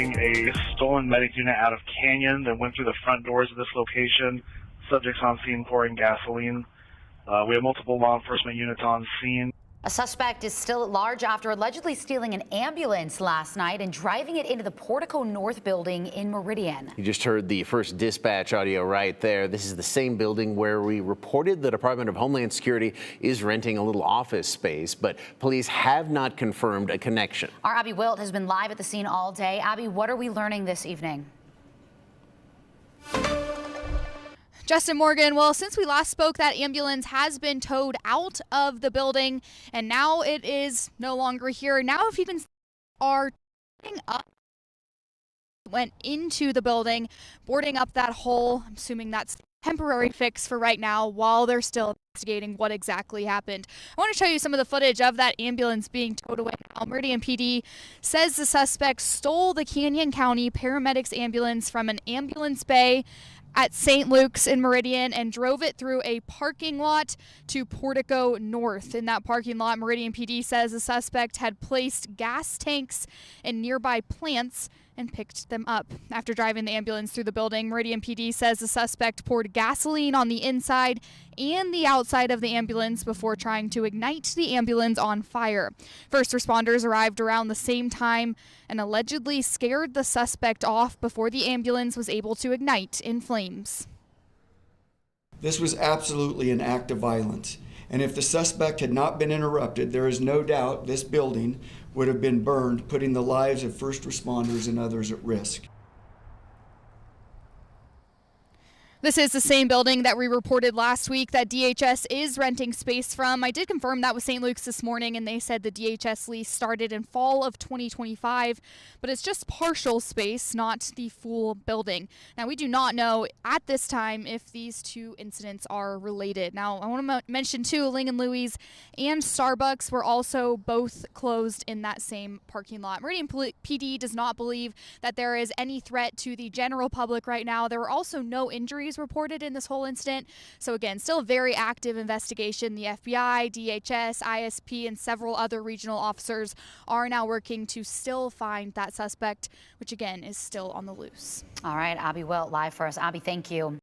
A stolen medic unit out of Canyon that went through the front doors of this location. Subjects on scene pouring gasoline. We have multiple law enforcement units on scene. A suspect is still at large after allegedly stealing an ambulance last night and driving it into the Portico North building in Meridian. You just heard the first dispatch audio right there. This is the same building where we reported the Department of Homeland Security is renting a little office space, but police have not confirmed a connection. Our Abby Wilt has been live at the scene all day. Abby, what are we learning this evening? Justin Morgan, well, since we last spoke, that ambulance has been towed out of the building, and now it is no longer here. Now, if you can see, are went into the building, boarding up that hole. I'm assuming that's a temporary fix for right now while they're still investigating what exactly happened. I want to show you some of the footage of that ambulance being towed away now. Meridian PD says the suspect stole the Canyon County paramedics ambulance from an ambulance bay at St. Luke's in Meridian and drove it through a parking lot to Portico North. In that parking lot, Meridian PD says the suspect had placed gas tanks in nearby plants and picked them up. After driving the ambulance through the building, Meridian PD says the suspect poured gasoline on the inside and the outside of the ambulance before trying to ignite the ambulance on fire. First responders arrived around the same time and allegedly scared the suspect off before the ambulance was able to ignite in flames. This was absolutely an act of violence, and if the suspect had not been interrupted, there is no doubt this building would have been burned, putting the lives of first responders and others at risk. This is the same building that we reported last week that DHS is renting space from. I did confirm that with St. Luke's this morning, and they said the DHS lease started in fall of 2025, but it's just partial space, not the full building. Now, we do not know at this time if these two incidents are related. Now, I want to mention, too, Ling & Louie's and Starbucks were also both closed in that same parking lot. Meridian PD does not believe that there is any threat to the general public right now. There were also no injuries reported in this whole incident. So again, still a very active investigation. The FBI, DHS, ISP, and several other regional officers are now working to still find that suspect, which again is still on the loose. All right, Abby Wilt live for us. Abby, thank you.